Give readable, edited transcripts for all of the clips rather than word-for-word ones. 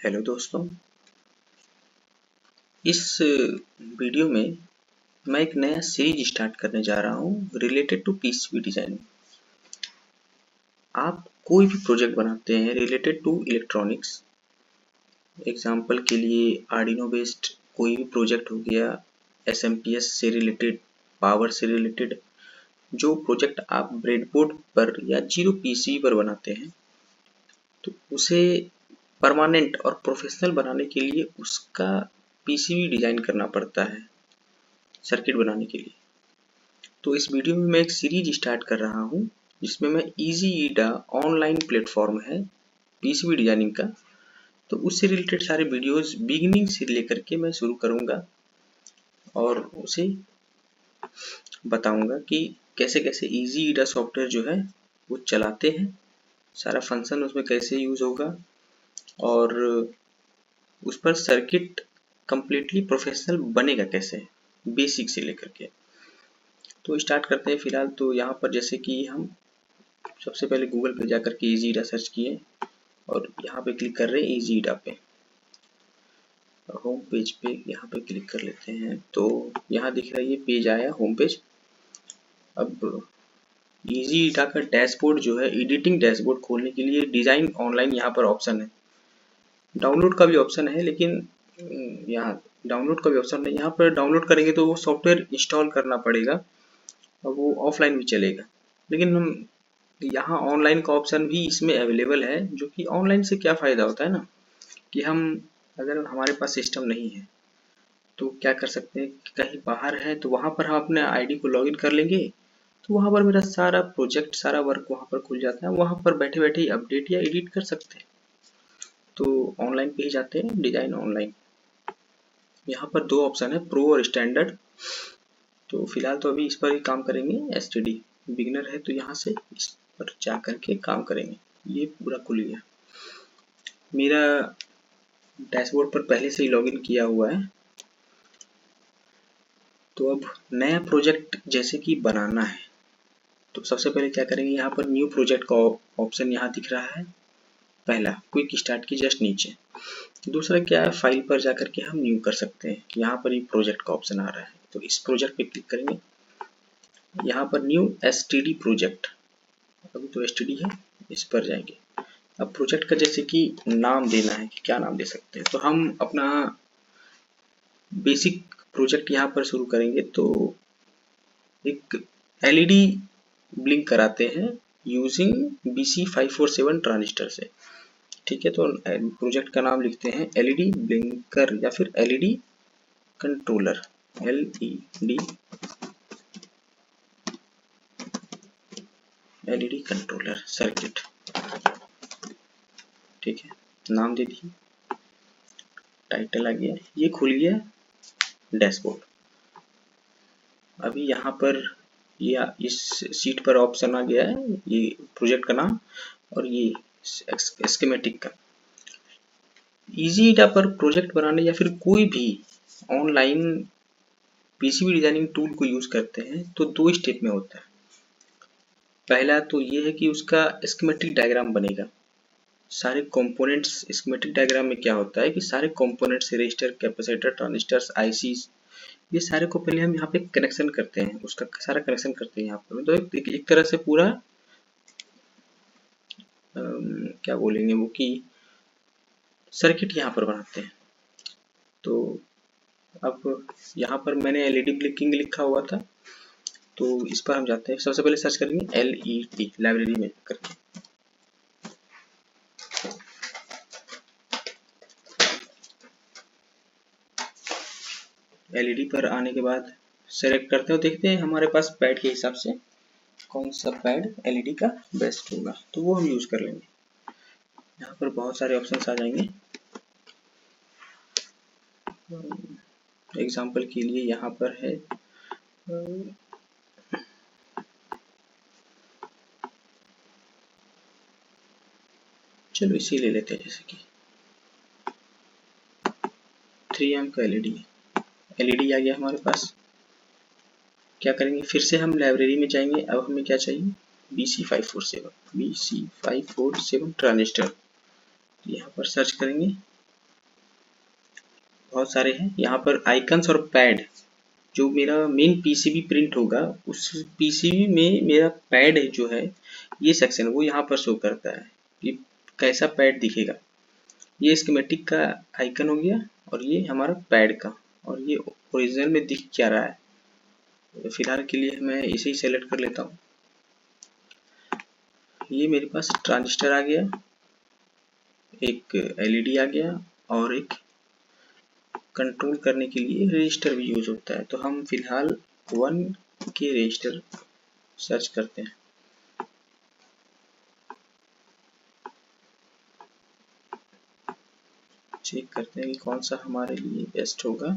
Hello दोस्तों, इस video में मैं एक नया सीरीज स्टार्ट करने जा रहा हूँ रिलेटेड टू पीसीबी डिजाइनिंग। आप कोई भी प्रोजेक्ट बनाते हैं रिलेटेड टू इलेक्ट्रॉनिक्स, एग्जांपल के लिए आर्डिनो बेस्ड कोई भी प्रोजेक्ट हो गया, एसएमपीएस से रिलेटेड, पावर से रिलेटेड, जो प्रोजेक्ट आप ब्रेडबोर्ड पर या जीरो पीसीबी पर बनाते हैं, तो उसे परमानेंट और प्रोफेशनल बनाने के लिए उसका पीसीबी डिजाइन करना पड़ता है सर्किट बनाने के लिए। तो इस वीडियो में मैं एक सीरीज स्टार्ट कर रहा हूँ जिसमें मैं इजी ईडा ऑनलाइन प्लेटफॉर्म है पीसीबी डिजाइनिंग का, तो उससे रिलेटेड सारे वीडियोस बिगिनिंग से लेकर के मैं शुरू करूँगा और उसे बताऊँगा कि कैसे कैसे इजी ईडा सॉफ्टवेयर जो है वो चलाते हैं, सारा फंक्शन उसमें कैसे यूज़ होगा और उस पर सर्किट कंप्लीटली प्रोफेशनल बनेगा कैसे, बेसिक से लेकर के। तो स्टार्ट करते हैं। फिलहाल तो यहाँ पर जैसे कि हम सबसे पहले गूगल पे जाकर के इजी ईडा सर्च किए और यहाँ पे क्लिक कर रहे हैं इजी ईडा पे, होम पेज पे यहाँ पे क्लिक कर लेते हैं। तो यहाँ दिख रहा है ये पेज आया होम पेज। अब इजी ईडा का डैशबोर्ड जो है, एडिटिंग डैशबोर्ड खोलने के लिए डिजाइन ऑनलाइन यहाँ पर ऑप्शन है, डाउनलोड का भी ऑप्शन है, लेकिन यहाँ डाउनलोड का भी ऑप्शन नहीं। यहाँ पर डाउनलोड करेंगे तो वो सॉफ्टवेयर इंस्टॉल करना पड़ेगा और वो ऑफलाइन भी चलेगा, लेकिन हम यहाँ ऑनलाइन का ऑप्शन भी इसमें अवेलेबल है। जो कि ऑनलाइन से क्या फ़ायदा होता है ना, कि हम अगर हमारे पास सिस्टम नहीं है तो क्या कर सकते हैं, कहीं बाहर है तो वहाँ पर हम अपने आईडी को लॉगिन कर लेंगे, तो वहाँ पर मेरा सारा प्रोजेक्ट, सारा वर्क वहाँ पर खुल जाता है, वहाँ पर बैठे बैठे ही अपडेट या एडिट कर सकते हैं। तो ऑनलाइन पे ही जाते हैं, डिजाइन ऑनलाइन। यहाँ पर दो ऑप्शन है, प्रो और स्टैंडर्ड। तो फिलहाल तो अभी इस पर ही काम करेंगे, एसटीडी बिगिनर है तो यहाँ से इस पर जा करके काम करेंगे। ये पूरा खुल गया, मेरा डैशबोर्ड पर पहले से ही लॉगिन किया हुआ है। तो अब नया प्रोजेक्ट जैसे कि बनाना है तो सबसे पहले क्या करेंगे, यहाँ पर न्यू प्रोजेक्ट का ऑप्शन यहाँ दिख रहा है, पहला क्विक स्टार्ट की जस्ट नीचे। दूसरा क्या है, फाइल पर जाकर के हम न्यू कर सकते हैं, यहाँ पर ही प्रोजेक्ट का ऑप्शन आ रहा है, तो इस प्रोजेक्ट पे क्लिक करेंगे। यहाँ पर न्यू एसटीडी प्रोजेक्ट, अभी तो एसटीडी है, इस पर जाएंगे। अब प्रोजेक्ट का जैसे कि नाम देना है, कि क्या नाम दे सकते हैं, तो हम अपना बेसिक प्रोजेक्ट यहाँ पर शुरू करेंगे। तो एक एलईडी ब्लिंक कराते हैं यूजिंग BC547 ट्रांजिस्टर से, ठीक है। तो प्रोजेक्ट का नाम लिखते हैं एलईडी ब्लिंकर या फिर LED controller, LED controller circuit, ठीक है, नाम दे दिए, टाइटल आ गया, ये खुल गया डैशबोर्ड। अभी यहाँ पर ये इस सीट पर ऑप्शन आ गया है, ये प्रोजेक्ट का नाम और ये स्कीमेटिक का। इजी ईडा पर प्रोजेक्ट बनाने या फिर कोई भी ऑनलाइन पीसीबी डिजाइनिंग टूल को यूज करते हैं तो दो स्टेप में होता है। पहला तो ये है कि उसका स्कीमेटिक डायग्राम बनेगा, सारे कंपोनेंट्स। स्कीमेटिक डायग्राम में क्या होता है कि सारे components, resistor, capacitor, transistors, ICs, ये सारे को पहले हम यहाँ पे कनेक्शन करते हैं, उसका सारा कनेक्शन करते हैं यहाँ पर। तो एक तरह से पूरा क्या बोलेंगे वो, कि सर्किट यहाँ पर बनाते हैं। तो अब यहाँ पर मैंने एलईडी ब्लिंकिंग लिखा हुआ था, तो इस पर हम जाते हैं। सबसे पहले सर्च करेंगे एलईडी लाइब्रेरी में करके, एलईडी पर आने के बाद सेलेक्ट करते हो, देखते हैं हमारे पास पैड के हिसाब से कौन सा पैड एलईडी का बेस्ट होगा, तो वो हम यूज कर लेंगे। यहाँ पर बहुत सारे ऑप्शंस आ जाएंगे। एग्जाम्पल के लिए यहाँ पर है चलो इसी ले लेते हैं, जैसे कि 3 एम का एलईडी आ गया हमारे पास। क्या करेंगे, फिर से हम लाइब्रेरी में जाएंगे। अब हमें क्या चाहिए, BC547 ट्रांजिस्टर, यहाँ पर सर्च करेंगे बहुत सारे हैं यहाँ पर आइकन्स और पैड। जो मेरा मेन पीसीबी प्रिंट होगा उस पीसीबी में मेरा पैड जो है ये सेक्शन वो यहाँ पर शो करता है कि कैसा पैड दिखेगा। ये स्कीमेटिक का आइकन हो गया और ये हमारा पैड का, और ये ओरिजिनल में दिख क्या रहा है। फिलहाल के लिए मैं इसे ही सेलेक्ट कर लेता हूँ। ये मेरे पास ट्रांजिस्टर आ गया, एक एलईडी आ गया और एक कंट्रोल करने के लिए रजिस्टर भी यूज होता है। तो हम फिलहाल 1K रजिस्टर सर्च करते हैं। चेक करते हैं कि कौन सा हमारे लिए बेस्ट होगा।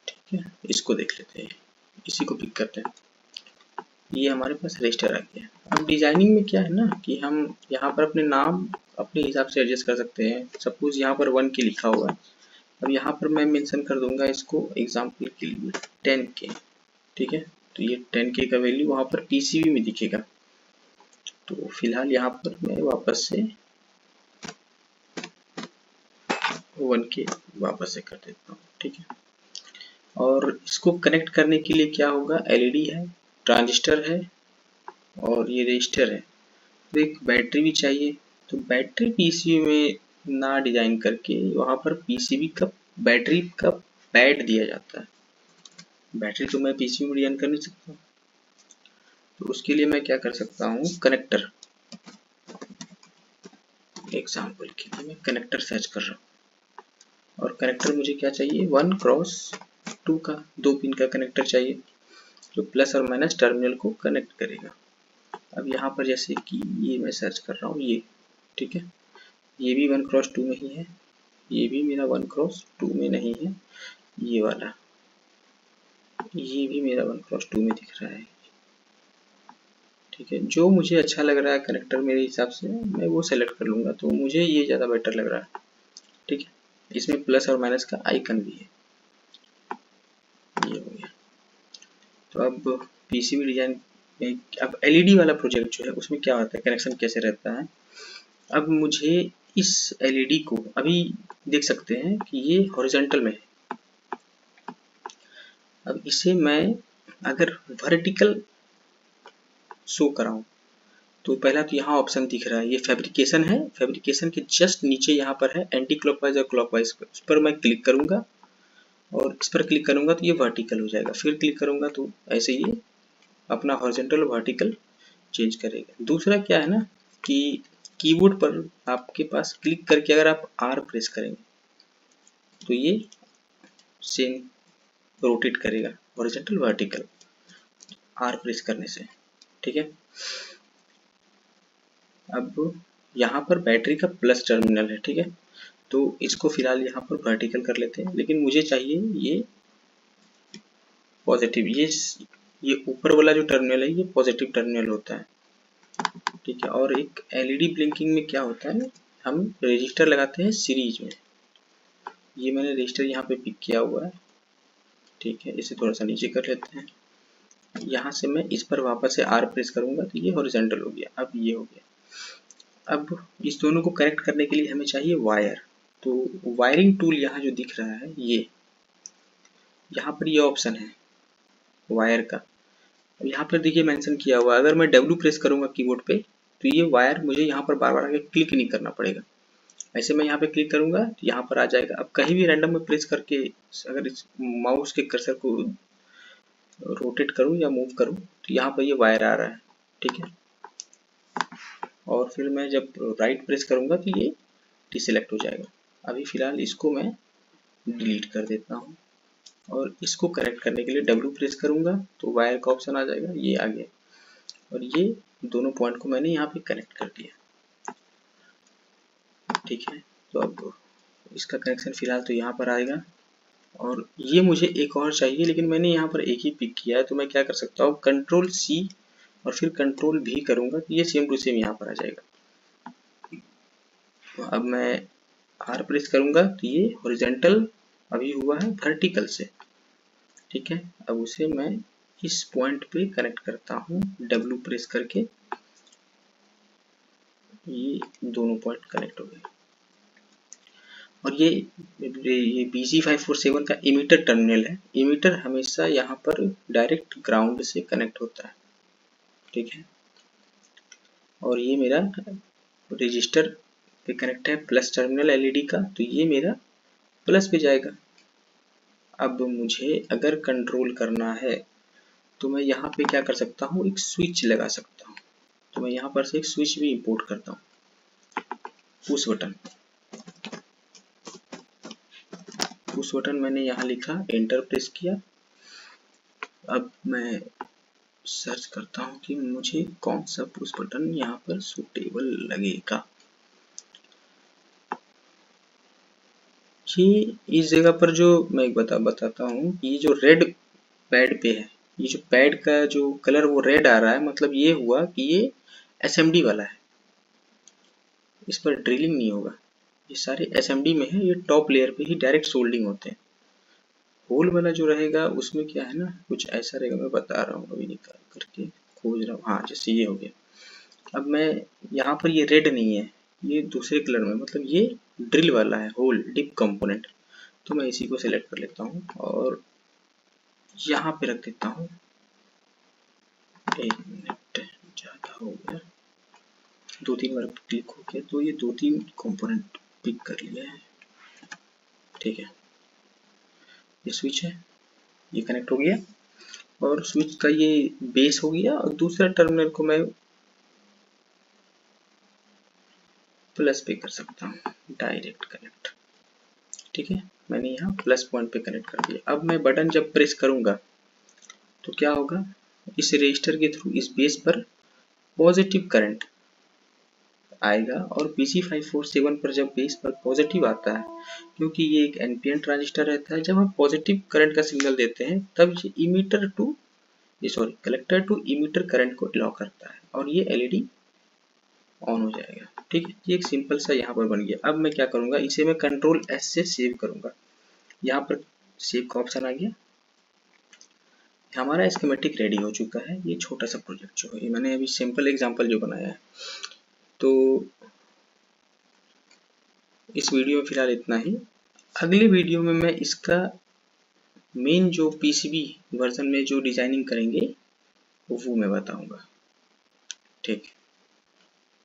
ठीक है, इसको देख लेते हैं, इसी को पिक करते हैं। ये हमारे पास रजिस्टर आ गया। अब डिजाइनिंग में क्या है ना कि हम यहाँ पर अपने नाम अपने हिसाब से एडजस्ट कर सकते हैं। सपोज यहाँ पर 1K लिखा हुआ है, अब यहाँ पर मैं मेंशन कर दूंगा इसको एग्जाम्पल के लिए 10K। ठीक है, तो ये 10K का वैल्यू वहाँ पर पीसीबी में दिखेगा। तो फिलहाल यहाँ पर मैं वापस से 1K वापस से कर देता हूँ। ठीक है, और इसको कनेक्ट करने के लिए क्या होगा, एलईडी है, ट्रांजिस्टर है और ये रजिस्टर है। तो एक बैटरी भी चाहिए। तो बैटरी पीसीबी में ना डिजाइन करके वहाँ पर पीसीबी का बैटरी का पैड दिया जाता है। बैटरी तो मैं पीसीबी में डिजाइन कर नहीं सकता, तो उसके लिए मैं क्या कर सकता हूँ, कनेक्टर। एग्जाम्पल के लिए मैं कनेक्टर सर्च कर रहा हूँ, और कनेक्टर मुझे क्या चाहिए, 1x2 का 2 पिन का कनेक्टर चाहिए जो प्लस और माइनस टर्मिनल को कनेक्ट करेगा। अब यहाँ पर जैसे कि ये मैं सर्च कर रहा हूँ ये, ठीक है, ये भी 1x2 में ही है, ये भी मेरा 1x2 में नहीं है, ये वाला ये भी मेरा 1x2 में दिख रहा है। ठीक है, जो मुझे अच्छा लग रहा है कनेक्टर मेरे हिसाब से मैं वो सेलेक्ट कर लूँगा। तो मुझे ये ज़्यादा बेटर लग रहा है। ठीक है, इसमें प्लस और माइनस का आइकन भी है, ये हो गया। तो अब पीसीबी डिजाइन में अब एलईडी वाला प्रोजेक्ट जो है उसमें क्या होता है, कनेक्शन कैसे रहता है। अब मुझे इस एलईडी को अभी देख सकते हैं कि ये हॉरिजॉन्टल में है। अब इसे मैं अगर वर्टिकल शो कराऊं तो पहला तो यहाँ ऑप्शन दिख रहा है, ये फैब्रिकेशन है। फैब्रिकेशन के जस्ट नीचे यहाँ पर है एंटी क्लॉकवाइज और क्लॉकवाइज, उस पर मैं क्लिक करूंगा और इस पर क्लिक करूंगा तो ये वर्टिकल हो जाएगा। फिर क्लिक करूंगा तो ऐसे ही अपना हॉरिजॉन्टल वर्टिकल चेंज करेगा। दूसरा क्या है ना कि कीबोर्ड पर आपके पास क्लिक करके अगर आप आर प्रेस करेंगे तो ये सेम रोटेट करेगा हॉरिजॉन्टल वर्टिकल, आर प्रेस करने से। ठीक है, अब यहाँ पर बैटरी का प्लस टर्मिनल है। ठीक है, तो इसको फिलहाल यहाँ पर वर्टिकल कर लेते हैं, लेकिन मुझे चाहिए ये पॉजिटिव, ये ऊपर वाला जो टर्मिनल है ये पॉजिटिव टर्मिनल होता है। ठीक है, और एक एलईडी ब्लिंकिंग में क्या होता है, हम रजिस्टर लगाते हैं सीरीज में। ये मैंने रजिस्टर यहाँ पे पिक किया हुआ है। ठीक है, इसे थोड़ा सा नीचे कर लेते हैं। यहाँ से मैं इस पर वापस से आर प्रेस करूंगा तो ये हॉरिजॉन्टल हो गया। अब ये हो गया। अब इस दोनों को कनेक्ट करने के लिए हमें चाहिए वायर। तो वायरिंग टूल यहाँ जो दिख रहा है ये, यहाँ पर ये ऑप्शन है वायर का। अब यहाँ पर देखिए मेंशन किया हुआ है, अगर मैं W प्रेस करूंगा कीबोर्ड पे तो ये वायर मुझे यहाँ पर बार बार आके क्लिक नहीं करना पड़ेगा। ऐसे मैं यहाँ पे क्लिक करूंगा तो यहाँ पर आ जाएगा। अब कहीं भी रैंडम में प्रेस करके अगर इस माउस के कर्सर को रोटेट करूँ या मूव करूँ तो यहाँ पर ये वायर आ रहा है। ठीक है, और फिर मैं जब राइट प्रेस करूंगा तो ये डिसेलेक्ट हो जाएगा। अभी फिलहाल इसको मैं डिलीट कर देता हूँ, और इसको कनेक्ट करने के लिए W प्रेस करूंगा तो वायर का ऑप्शन आ जाएगा, ये आ गया, और ये दोनों पॉइंट को मैंने यहाँ पे कनेक्ट कर दिया। ठीक है, तो अब इसका कनेक्शन फिलहाल तो यहाँ पर आएगा, और ये मुझे एक और चाहिए लेकिन मैंने यहाँ पर एक ही पिक किया है। तो मैं क्या कर सकता हूँ, कंट्रोल C और फिर कंट्रोल V करूंगा तो ये सेम टू सेम यहाँ पर आ जाएगा। तो अब मैं R प्रेस करूंगा तो ये हॉरिजॉन्टल अभी हुआ है वर्टिकल से। ठीक है, अब उसे मैं इस पॉइंट पे कनेक्ट करता हूँ W प्रेस करके। ये दोनों पॉइंट कनेक्ट हो गए। और ये BC547 का इमीटर टर्मिनल है। इमीटर हमेशा यहाँ पर डायरेक्ट ग्राउंड से कनेक्ट होता है, ठीक है। और ये मेरा रजिस्टर पे कनेक्ट है प्लस टर्मिनल एलईडी का, तो ये मेरा प्लस पे जाएगा। अब मुझे अगर कंट्रोल करना है तो मैं यहाँ पे क्या कर सकता हूँ, एक स्विच लगा सकता हूँ। तो मैं यहाँ पर से एक स्विच भी इंपोर्ट करता हूँ, पुश बटन। पुश बटन मैंने यहाँ लिखा, एंटर प्रेस किया। अब मैं सर्च करता हूँ कि मुझे कौन सा पुश बटन यहाँ पर सूटेबल लगेगा। ये इस जगह पर जो मैं बताता हूँ, ये जो रेड पैड पे है, ये जो पैड का जो कलर वो रेड आ रहा है, मतलब ये हुआ कि ये एसएमडी वाला है, इस पर ड्रिलिंग नहीं होगा। ये सारे एसएमडी में है, ये टॉप लेयर पे ही डायरेक्ट सोल्डिंग होते हैं। होल वाला जो रहेगा उसमें क्या है ना, कुछ ऐसा रहेगा, मैं बता रहा हूँ, अभी निकाल करके खोज रहा हूँ। हाँ, जैसे ये हो गया। अब मैं यहाँ पर ये रेड नहीं है, ये दूसरे कलर में, मतलब ये ड्रिल वाला है, होल डिप कंपोनेंट। तो मैं इसी को सिलेक्ट कर लेता हूँ और यहाँ पे रख देता हूँ। 1 मिनट ज़्यादा हो गया, 2-3 बार क्लिक हो गया, तो ये 2-3 कंपोनेंट पिक कर लिया है, ठीक है। ये स्विच है, ये कनेक्ट हो गया, और स्विच का ये बेस हो गया, और दूसरा टर्मिनल को मैं प्लस पे कर सकता हूँ, डायरेक्ट कनेक्ट, ठीक है। मैंने यहाँ प्लस पॉइंट पे कनेक्ट कर दिया। अब मैं बटन जब प्रेस करूंगा तो क्या होगा, इस रजिस्टर के थ्रू इस बेस पर पॉजिटिव करंट आएगा, और BC547 पर जब बेस पर पॉजिटिव आता है, क्योंकि ये एक एनपीएन ट्रांजिस्टर रहता है, जब हम पॉजिटिव करंट का सिग्नल देते हैं तब ये कलेक्टर टू इमीटर करंट को अलाउ करता है, और ये एलईडी ऑन हो जाएगा, ठीक है। ये एक सिंपल सा यहाँ पर बन गया। अब मैं क्या करूंगा, इसे मैं कंट्रोल एस से सेव करूंगा। यहाँ पर सेव का ऑप्शन आ गया, हमारा स्कीमेटिक रेडी हो चुका है। ये छोटा सा प्रोजेक्ट जो है, ये मैंने अभी सिंपल एग्जांपल जो बनाया है। तो इस वीडियो में फिलहाल इतना ही। अगले वीडियो में मैं इसका मेन जो पीसीबी वर्जन में जो डिजाइनिंग करेंगे वो मैं बताऊंगा, ठीक है।